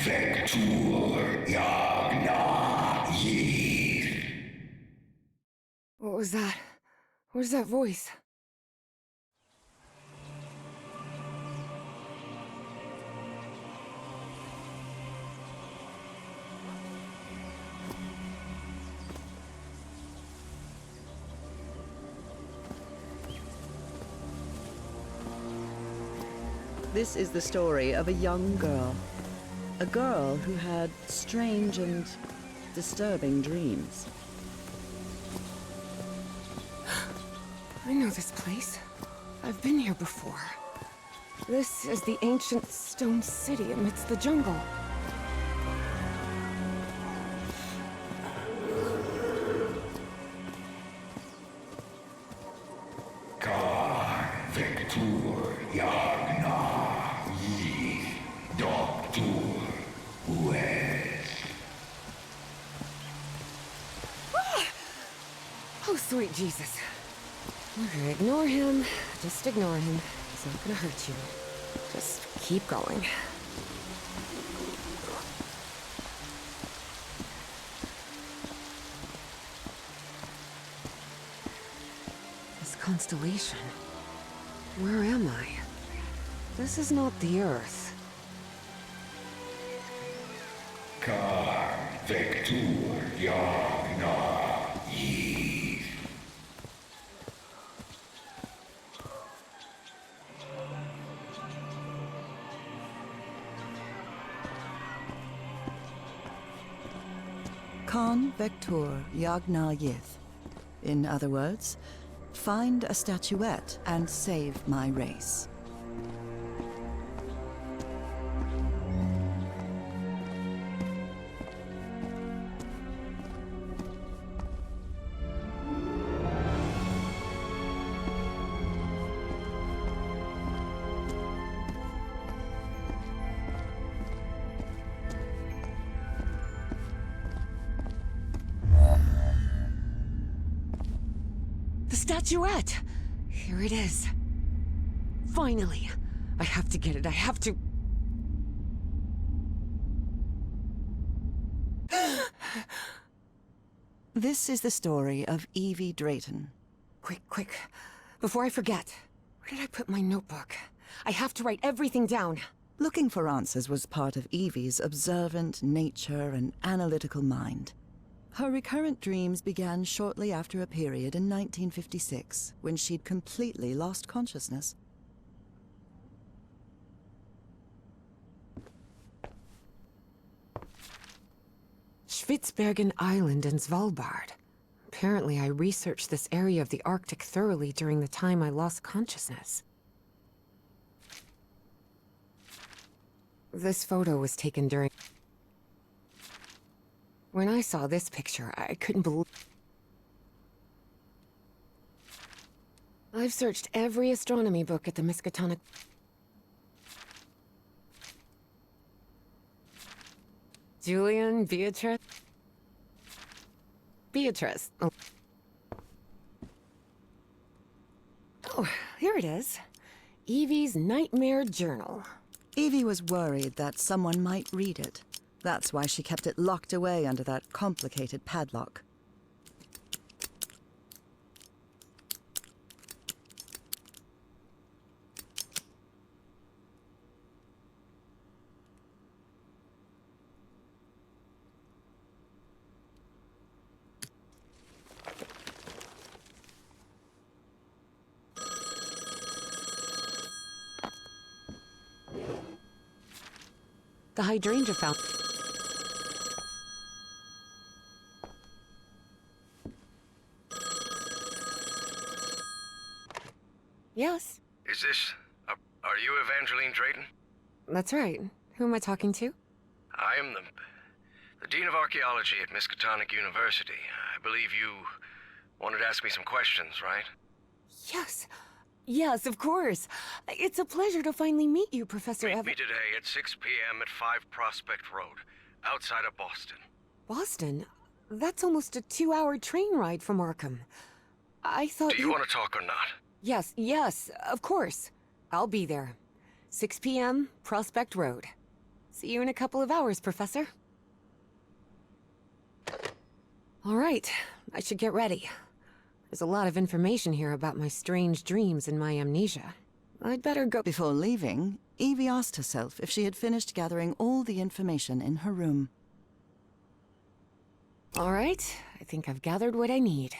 Vector Yagna Yid. What was that? Where's that voice? This is the story of a young girl. A girl who had strange and disturbing dreams. I know this place. I've been here before. This is the ancient stone city amidst the jungle. Car Vector Yagna Yid. Doctor West. Oh, sweet Jesus. Okay, ignore him. Just ignore him. He's not gonna hurt you. Just keep going. This constellation. Where am I? This is not the Earth. Car Vector Yagna Yid. Khan Vector Yagna Yith. In other words, find a statuette and save my race. The statuette! Here it is. Finally. I have to get it. I have to... This is the story of Evie Drayton. Quick, quick. Before I forget. Where did I put my notebook? I have to write everything down. Looking for answers was part of Evie's observant nature and analytical mind. Her recurrent dreams began shortly after a period in 1956, when she'd completely lost consciousness. Spitsbergen Island and Svalbard. Apparently, I researched this area of the Arctic thoroughly during the time I lost consciousness. This photo was taken during... When I saw this picture, I couldn't believe... I've searched every astronomy book at the Miskatonic... Julian, Beatrice... Beatrice. Oh, here it is. Evie's Nightmare Journal. Evie was worried that someone might read it. That's why she kept it locked away under that complicated padlock. The hydrangea fountain. Yes, Is this... are you Evangeline Drayton? that's right. Who am I talking to? I am the Dean of Archaeology at Miskatonic University. I believe you wanted to ask me some questions, right? Yes. Yes, of course. It's a pleasure to finally meet you, Professor Meet me today at 6 p.m. at 5 Prospect Road, outside of Boston. Boston? That's almost a 2-hour train ride from Arkham. I thought Do you want to talk or not? Yes, of course. I'll be there. 6 p.m., Prospect Road. See you in a couple of hours, Professor. All right, I should get ready. There's a lot of information here about my strange dreams and my amnesia. I'd better go. Before leaving, Evie asked herself if she had finished gathering all the information in her room. All right, I think I've gathered what I need.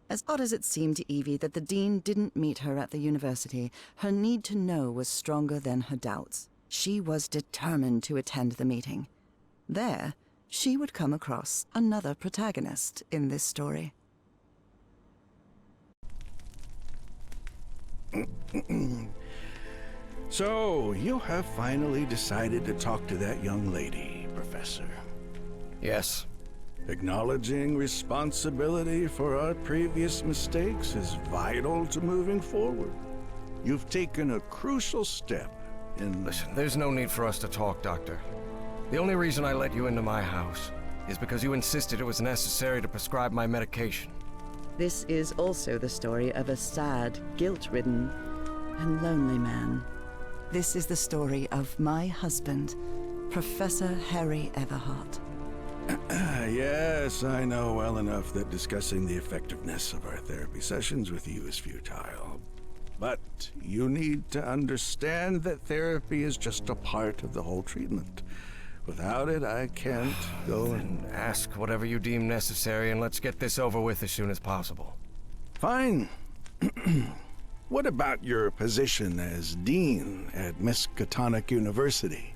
As odd as it seemed to Evie that the Dean didn't meet her at the university, her need to know was stronger than her doubts. She was determined to attend the meeting. There, she would come across another protagonist in this story. So, you have finally decided to talk to that young lady, Professor. Yes. Acknowledging responsibility for our previous mistakes is vital to moving forward. You've taken a crucial step in... Listen, there's no need for us to talk, Doctor. The only reason I let you into my house is because you insisted it was necessary to prescribe my medication. This is also the story of a sad, guilt-ridden, and lonely man. This is the story of my husband, Professor Harry Everhart. Yes, I know well enough that discussing the effectiveness of our therapy sessions with you is futile. But you need to understand that therapy is just a part of the whole treatment. Without it, I can't go and... Ask whatever you deem necessary, and let's get this over with as soon as possible. Fine. What about your position as Dean at Miskatonic University?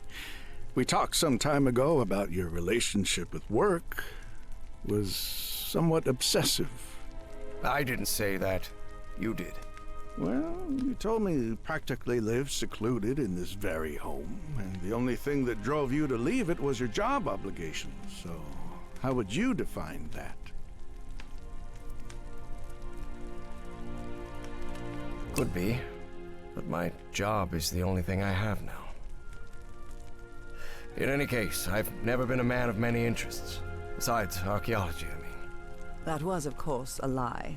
We talked some time ago about your relationship with work was somewhat obsessive. I didn't say that. You did. Well, you told me you practically lived secluded in this very home, and the only thing that drove you to leave it was your job obligations. So, how would you define that? Could be, but my job is the only thing I have now. In any case, I've never been a man of many interests. Besides archaeology, I mean. That was, of course, a lie.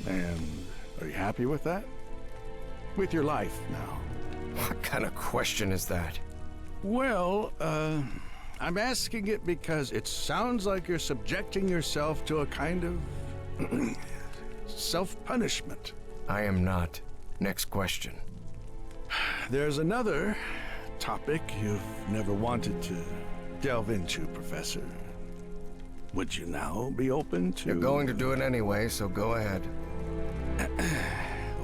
And are you happy with that? With your life now? What kind of question is that? Well, I'm asking it because it sounds like you're subjecting yourself to a kind of self-punishment. I am not. Next question. There's another topic you've never wanted to delve into, Professor. Would you now be open to... You're going to do it anyway, so go ahead.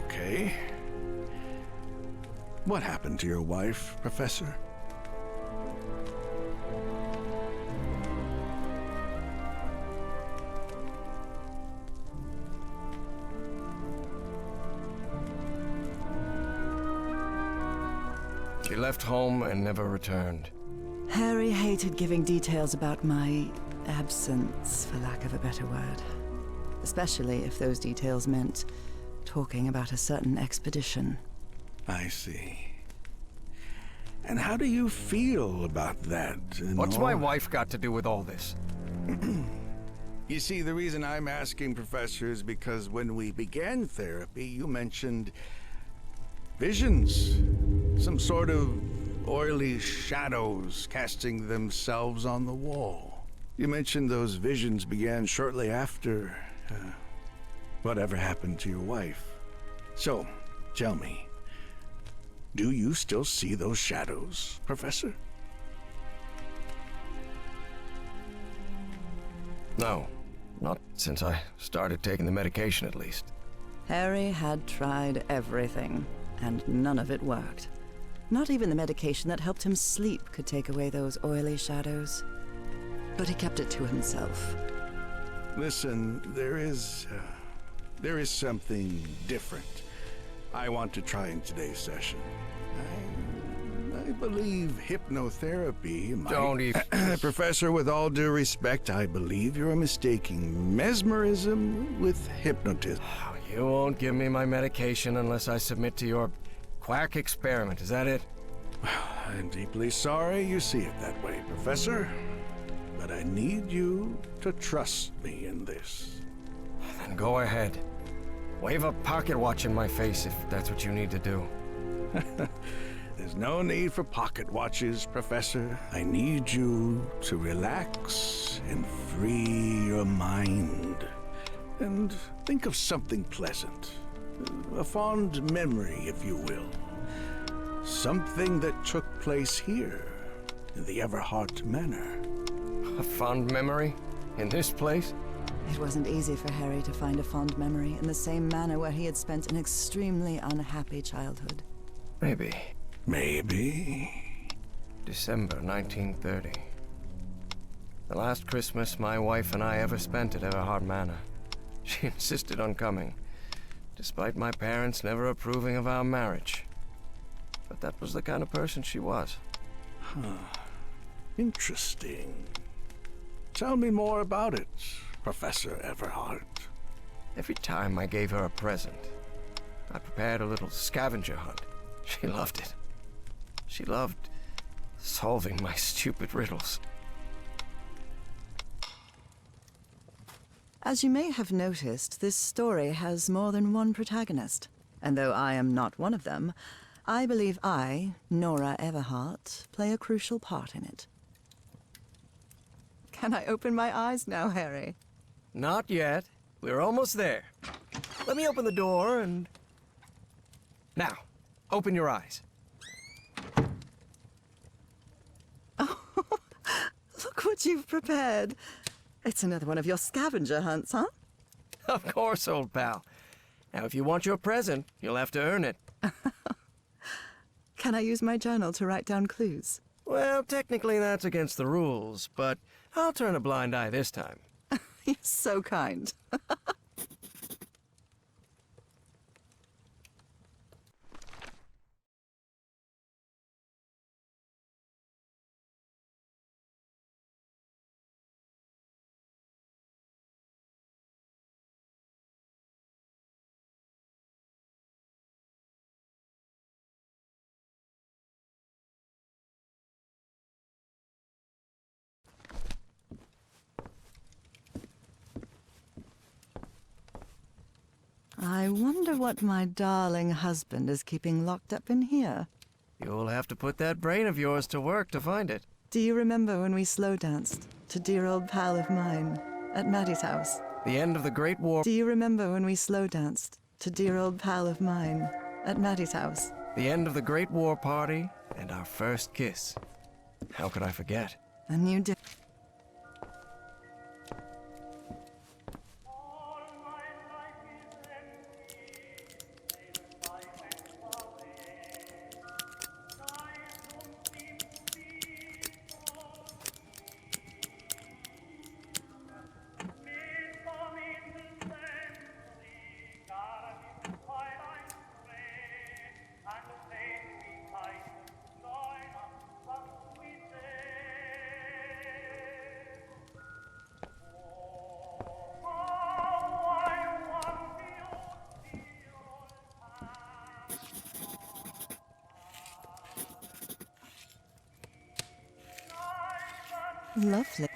Okay. What happened to your wife, Professor? She left home and never returned. Harry hated giving details about my absence, for lack of a better word. Especially if those details meant talking about a certain expedition. I see. And how do you feel about that? What's my wife got to do with all this? You see, the reason I'm asking, Professor, is because when we began therapy, you mentioned visions. Some sort of oily shadows casting themselves on the wall. You mentioned those visions began shortly after whatever happened to your wife. So, tell me, do you still see those shadows, Professor? No. Not since I started taking the medication, at least. Harry had tried everything, and none of it worked. Not even the medication that helped him sleep could take away those oily shadows. But he kept it to himself. Listen, there is something different I want to try in today's session. I believe hypnotherapy might... Don't even... Professor, with all due respect, I believe you're mistaking mesmerism with hypnotism. You won't give me my medication unless I submit to your quack experiment, is that it? I'm deeply sorry you see it that way, Professor. But I need you to trust me in this. Then go ahead. Wave a pocket watch in my face if that's what you need to do. There's There's no need for pocket watches, Professor. I need you to relax and free your mind. And think of something pleasant. A fond memory, if you will. Something that took place here, in the Everhart Manor. A fond memory? In this place? It wasn't easy for Harry to find a fond memory in the same manor where he had spent an extremely unhappy childhood. Maybe. Maybe. December 1930. The last Christmas my wife and I ever spent at Everhart Manor. She insisted on coming, despite my parents never approving of our marriage. But that was the kind of person she was. Interesting. Tell me more about it, Professor Everhart. Every time I gave her a present, I prepared a little scavenger hunt. She loved it. She loved solving my stupid riddles. As you may have noticed, this story has more than one protagonist. And though I am not one of them, I believe I, Nora Everhart, play a crucial part in it. Can I open my eyes now, Harry? Not yet. We're almost there. Let me open the door and... Now, open your eyes. Look what you've prepared. It's another one of your scavenger hunts, huh? Of course, old pal. Now, if you want your present, you'll have to earn it. Can I use my journal to write down clues? Well, technically that's against the rules, but I'll turn a blind eye this time. You're so kind. I wonder what my darling husband is keeping locked up in here. You'll have to put that brain of yours to work to find it. Do you remember when we slow danced to Dear Old Pal of Mine at Maddie's house? The end of the Great War... Do you remember when we slow danced to Dear Old Pal of Mine at Maddie's house? The end of the Great War Party and our first kiss. How could I forget? And you did. Lovely.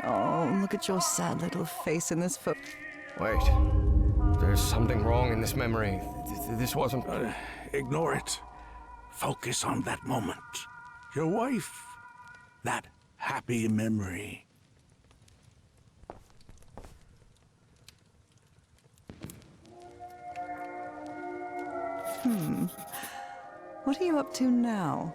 Oh, look at your sad little face in this photo. Wait. There's something wrong in this memory. This wasn't... Ignore it. Focus on that moment. Your wife. That happy memory. What are you up to now?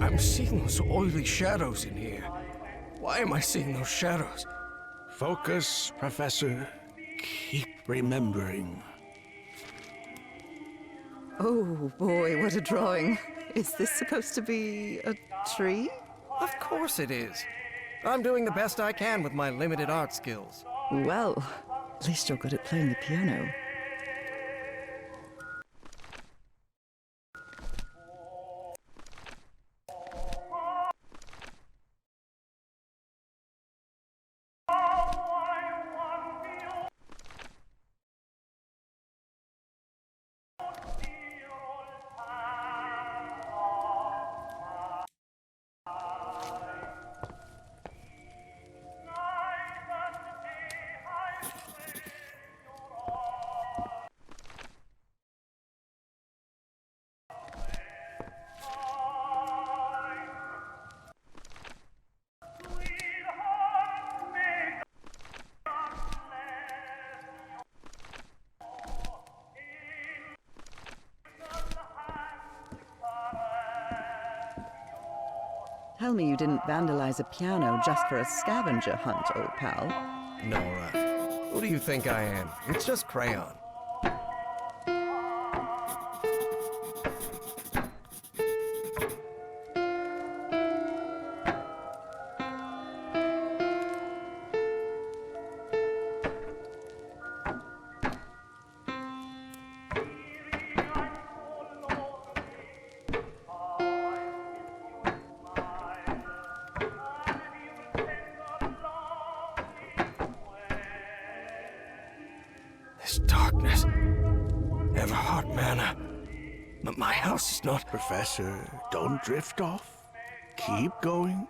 I'm seeing those oily shadows in here. Why am I seeing those shadows? Focus, Professor. Keep remembering. Oh boy, what a drawing. Is this supposed to be a tree? Of course it is. I'm doing the best I can with my limited art skills. Well, at least you're good at playing the piano. Tell me you didn't vandalize a piano just for a scavenger hunt, old pal. Nora, who do you think I am? It's just crayon. This darkness. Everhard Manor. But my house is not... Professor, don't drift off. Keep going.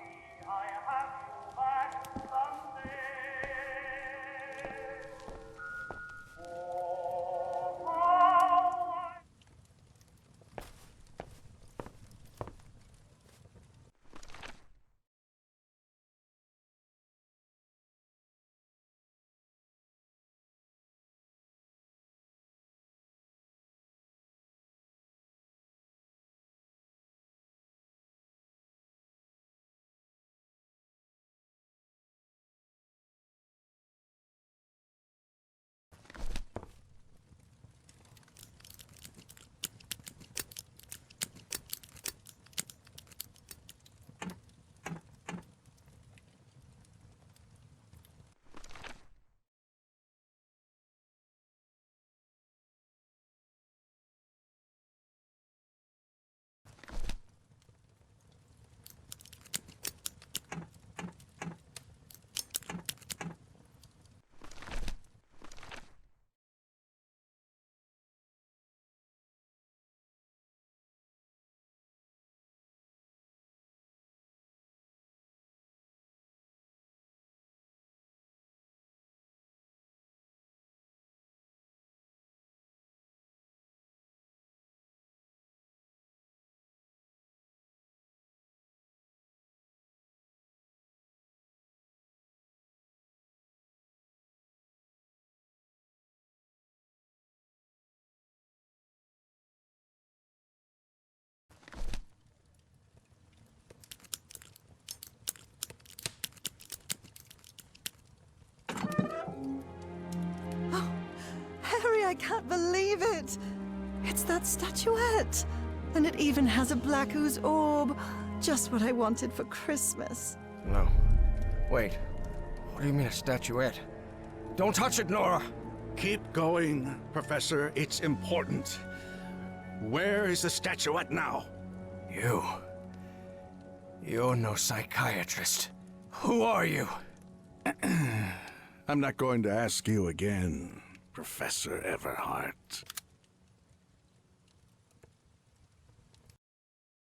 I can't believe it! It's that statuette! And it even has a black ooze orb. Just what I wanted for Christmas. No. Wait. What do you mean a statuette? Don't touch it, Nora! Keep going, Professor. It's important. Where is the statuette now? You're no psychiatrist. Who are you? I'm not going to ask you again, Professor Everhart.